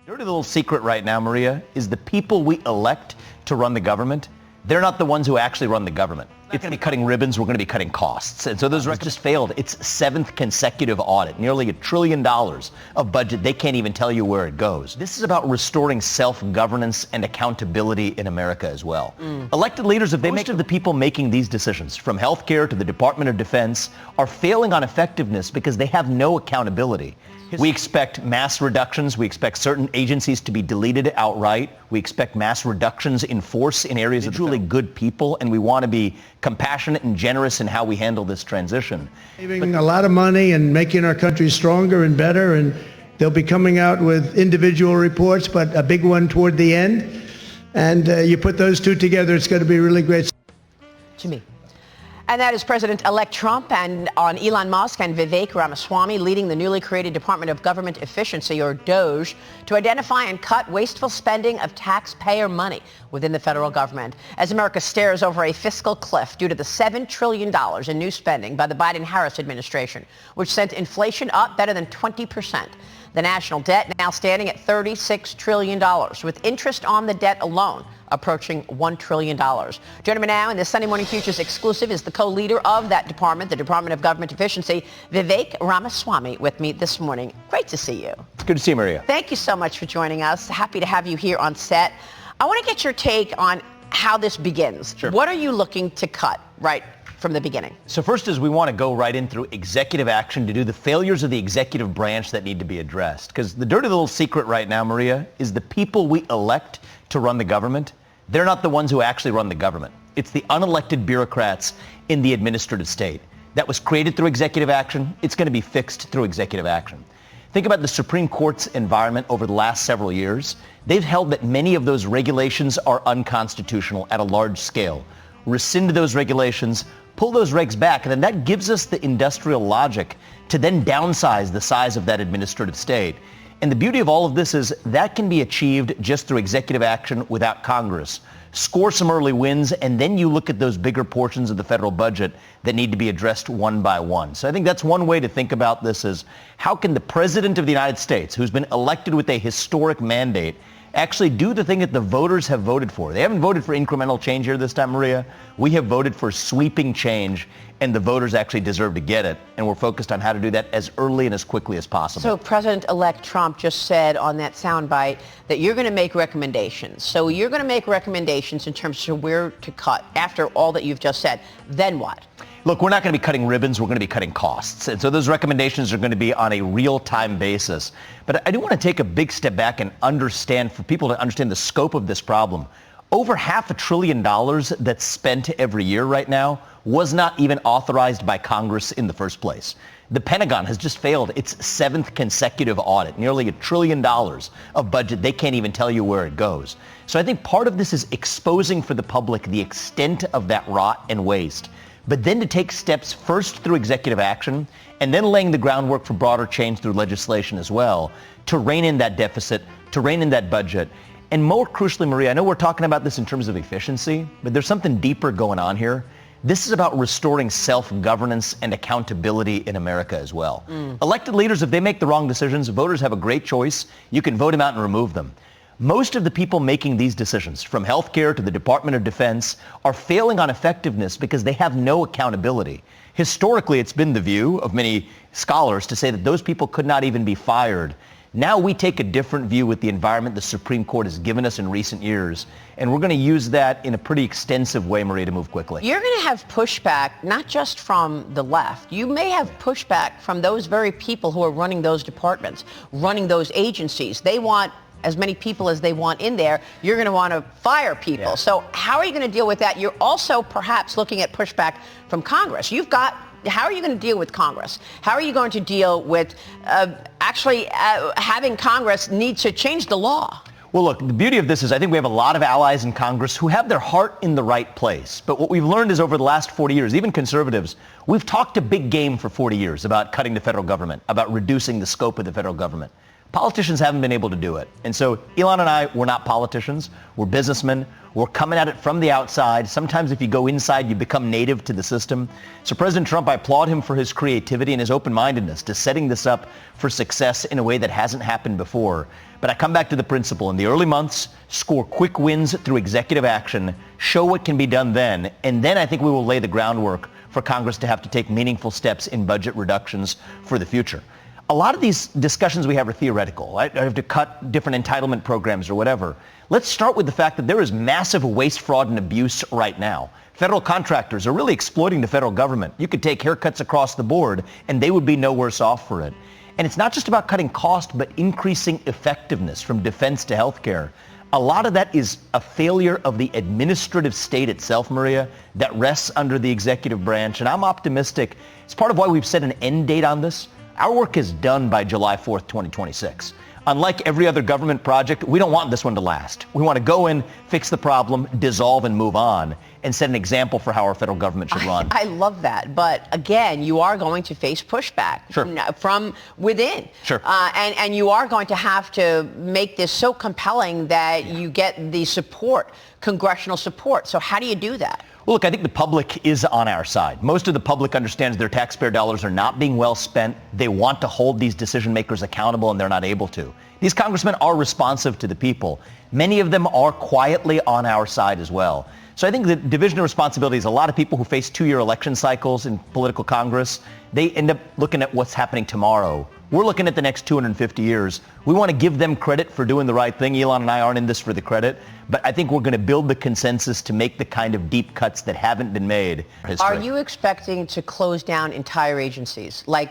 Dirty little secret right now, Maria, is the people we elect to run the government, they're not the ones who actually run the government. It's going to be cutting ribbons. We're going to be cutting costs. And so those records just failed. It's seventh consecutive audit, nearly $1 trillion of budget. They can't even tell you where it goes. This is about restoring self-governance and accountability in America as well. Elected leaders, if they most of the people making these decisions, from healthcare to the Department of Defense, are failing on effectiveness because they have no accountability. We expect mass reductions. We expect certain agencies to be deleted outright. We expect mass reductions in force in areas of truly good people, and we want to be compassionate and generous in how we handle this transition. Saving a lot of money and making our country stronger and better, and they'll be coming out with individual reports, but a big one toward the end. And you put those two together, it's going to be really great. Jimmy. And that is President-elect Trump and on Elon Musk and Vivek Ramaswamy leading the newly created Department of Government Efficiency, or Doge, to identify and cut wasteful spending of taxpayer money within the federal government as America stares over a fiscal cliff due to the $7 trillion in new spending by the Biden-Harris administration, which sent inflation up better than 20%. The national debt now standing at $36 trillion, with interest on the debt alone approaching $1 trillion. Joining me now in this Sunday Morning Futures exclusive is the co-leader of that department, the Department of Government Efficiency, Vivek Ramaswamy, with me this morning. Great to see you. It's good to see you, Maria. Thank you so much for joining us. Happy to have you here on set. I want to get your take on how this begins. Sure. What are you looking to cut right from the beginning? So first is we want to go right in through executive action to do the failures of the executive branch that need to be addressed. Because the dirty little secret right now, Maria, is the people we elect to run the government, they're not the ones who actually run the government. It's the unelected bureaucrats in the administrative state. That was created through executive action. It's going to be fixed through executive action. Think about the Supreme Court's environment over the last several years. They've held that many of those regulations are unconstitutional at a large scale. Rescind those regulations, pull those regs back, and then that gives us the industrial logic to then downsize the size of that administrative state. And the beauty of all of this is that can be achieved just through executive action without Congress. Score some early wins, and then you look at those bigger portions of the federal budget that need to be addressed one by one. So I think that's one way to think about this is how can the President of the United States, who's been elected with a historic mandate, actually do the thing that the voters have voted for. They haven't voted for incremental change here this time, Maria. We have voted for sweeping change, and the voters actually deserve to get it. And we're focused on how to do that as early and as quickly as possible. So President-elect Trump just said on that soundbite that you're going to make recommendations. So you're going to make recommendations in terms of where to cut after all that you've just said. Then what? Look, we're not going to be cutting ribbons. We're going to be cutting costs. And so those recommendations are going to be on a real-time basis. But I do want to take a big step back and understand, for people to understand the scope of this problem. Over $500 billion that's spent every year right now was not even authorized by Congress in the first place. The Pentagon has just failed its seventh consecutive audit, nearly $1 trillion of budget. They can't even tell you where it goes. So I think part of this is exposing for the public the extent of that rot and waste, but then to take steps first through executive action and then laying the groundwork for broader change through legislation as well to rein in that deficit, to rein in that budget. And more crucially, Maria, I know we're talking about this in terms of efficiency, but there's something deeper going on here. This is about restoring self-governance and accountability in America as well. Elected leaders, if they make the wrong decisions, voters have a great choice. You can vote them out and remove them. Most of the people making these decisions, from healthcare to the Department of Defense, are failing on effectiveness because they have no accountability. Historically, it's been the view of many scholars to say that those people could not even be fired. Now we take a different view with the environment the Supreme Court has given us in recent years, and we're going to use that in a pretty extensive way, Maria, to move quickly. You're going to have pushback not just from the left. You may have pushback from those very people who are running those departments, running those agencies. They want as many people as they want in there. You're going to want to fire people. Yeah. So how are you going to deal with that? You're also perhaps looking at pushback from Congress. How are you going to deal with Congress? How are you going to deal with having Congress need to change the law? Well, look, the beauty of this is I think we have a lot of allies in Congress who have their heart in the right place. But what we've learned is over the last 40 years, even conservatives, we've talked a big game for 40 years about cutting the federal government, about reducing the scope of the federal government. Politicians haven't been able to do it. And so Elon and I, we're not politicians. We're businessmen. We're coming at it from the outside. Sometimes if you go inside, you become native to the system. So President Trump, I applaud him for his creativity and his open-mindedness to setting this up for success in a way that hasn't happened before. But I come back to the principle. In the early months, score quick wins through executive action, show what can be done then, and then I think we will lay the groundwork for Congress to have to take meaningful steps in budget reductions for the future. A lot of these discussions we have are theoretical. I have to cut different entitlement programs or whatever. Let's start with the fact that there is massive waste, fraud, and abuse right now. Federal contractors are really exploiting the federal government. You could take haircuts across the board, and they would be no worse off for it. And it's not just about cutting cost, but increasing effectiveness from defense to healthcare. A lot of that is a failure of the administrative state itself, Maria, that rests under the executive branch. And I'm optimistic. It's part of why we've set an end date on this. Our work is done by July 4th, 2026. Unlike every other government project, we don't want this one to last. We want to go in, fix the problem, dissolve, and move on, and set an example for how our federal government should run. I love that. But again, you are going to face pushback from within. Sure. And you are going to have to make this so compelling that you get the support, congressional support. So how do you do that? Well, look, I think the public is on our side. Most of the public understands their taxpayer dollars are not being well spent. They want to hold these decision makers accountable, and they're not able to. These congressmen are responsive to the people. Many of them are quietly on our side as well. So I think the division of responsibilities, a lot of people who face two-year election cycles in political Congress, they end up looking at what's happening tomorrow. We're looking at the next 250 years. We want to give them credit for doing the right thing. Elon and I aren't in this for the credit, but I think we're going to build the consensus to make the kind of deep cuts that haven't been made. Are you expecting to close down entire agencies, like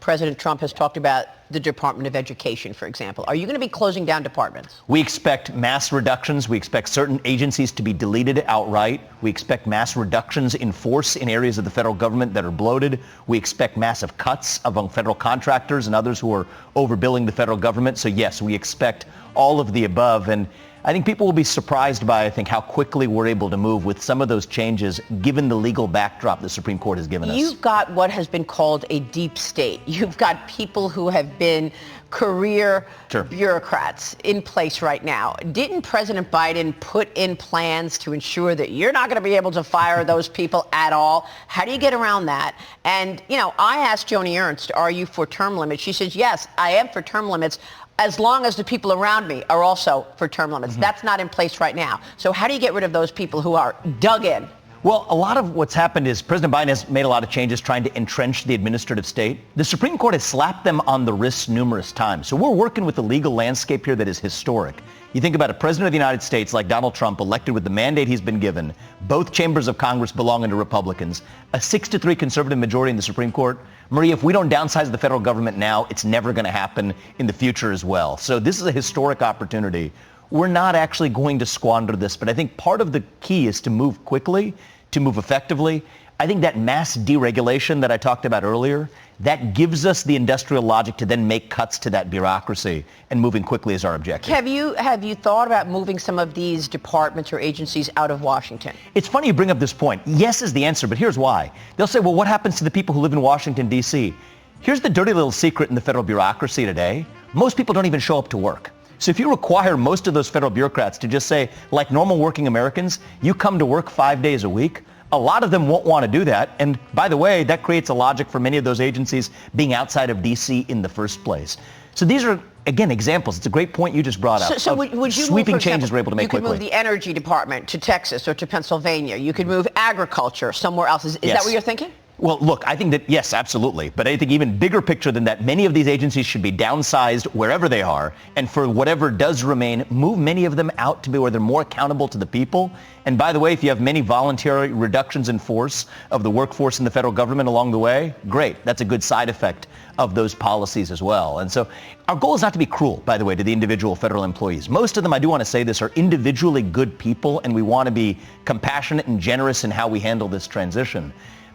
President Trump has talked about the Department of Education, for example? Are you going to be closing down departments? We expect mass reductions. We expect certain agencies to be deleted outright. We expect mass reductions in force in areas of the federal government that are bloated. We expect massive cuts among federal contractors and others who are overbilling the federal government. So yes, we expect all of the above. And I think people will be surprised by, how quickly we're able to move with some of those changes, given the legal backdrop the Supreme Court has given us. You've got what has been called a deep state. You've got people who have been career bureaucrats in place right now. Didn't President Biden put in plans to ensure that you're not going to be able to fire those people at all? How do you get around that? And, I asked Joni Ernst, are you for term limits? She says, yes, I am for term limits, as long as the people around me are also for term limits. Mm-hmm. That's not in place right now. So how do you get rid of those people who are dug in? Well, a lot of what's happened is President Biden has made a lot of changes trying to entrench the administrative state. The Supreme Court has slapped them on the wrists numerous times. So we're working with a legal landscape here that is historic. You think about a president of the United States like Donald Trump, elected with the mandate he's been given, both chambers of Congress belonging to Republicans, a 6-3 conservative majority in the Supreme Court. Maria, if we don't downsize the federal government now, it's never going to happen in the future as well. So this is a historic opportunity. We're not actually going to squander this, but I think part of the key is to move quickly, to move effectively. I think that mass deregulation that I talked about earlier, that gives us the industrial logic to then make cuts to that bureaucracy, and moving quickly is our objective. Have you thought about moving some of these departments or agencies out of Washington? It's funny you bring up this point. Yes is the answer, but here's why. They'll say, well, what happens to the people who live in Washington, D.C.? Here's the dirty little secret in the federal bureaucracy today. Most people don't even show up to work. So if you require most of those federal bureaucrats to just say, like normal working Americans, you come to work 5 days a week, a lot of them won't want to do that. And by the way, that creates a logic for many of those agencies being outside of D.C. in the first place. So these are, again, examples. It's a great point you just brought up. So would you sweeping move, changes we're able to make quickly. You could move the energy department to Texas or to Pennsylvania. You could move agriculture somewhere else. Is that what you're thinking? Well, look, I think that, yes, absolutely. But I think even bigger picture than that, many of these agencies should be downsized wherever they are. And for whatever does remain, move many of them out to be where they're more accountable to the people. And by the way, if you have many voluntary reductions in force of the workforce in the federal government along the way, great. That's a good side effect of those policies as well. And so our goal is not to be cruel, by the way, to the individual federal employees. Most of them, I do want to say this, are individually good people, and we want to be compassionate and generous in how we handle this transition.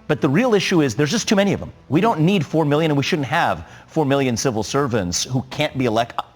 But the real issue is there's just too many of them. We don't need 4 million, and we shouldn't have 4 million civil servants who can't be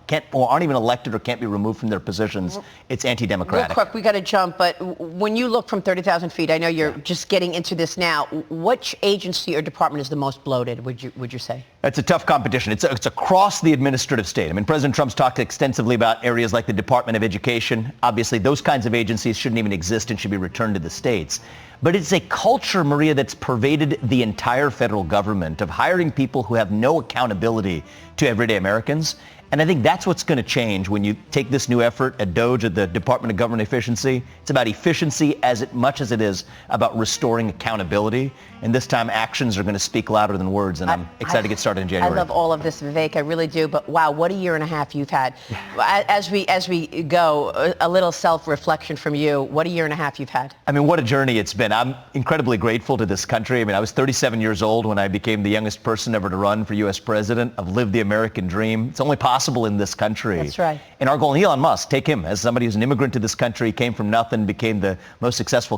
can't or aren't even elected or can't be removed from their positions, it's anti-democratic. Real quick, we got to jump, but when you look from 30,000 feet, I know you're just getting into this now. Which agency or department is the most bloated, would you say? It's a tough competition. It's across the administrative state. I mean, President Trump's talked extensively about areas like the Department of Education. Obviously, those kinds of agencies shouldn't even exist and should be returned to the states. But it's a culture, Maria, that's pervaded the entire federal government of hiring people who have no accountability to everyday Americans. And I think that's what's going to change when you take this new effort at Doge, at the Department of Government Efficiency. It's about efficiency as much as it is about restoring accountability. And this time, actions are going to speak louder than words. And I'm excited to get started in January. I love all of this, Vivek. I really do. But wow, what a year and a half you've had. As we go, a little self-reflection from you. What a year and a half you've had. I mean, what a journey it's been. I'm incredibly grateful to this country. I mean, I was 37 years old when I became the youngest person ever to run for U.S. president. I've lived the American dream. It's only possible in this country. That's right. And our goal, Elon Musk, take him as somebody who's an immigrant to this country, came from nothing, became the most successful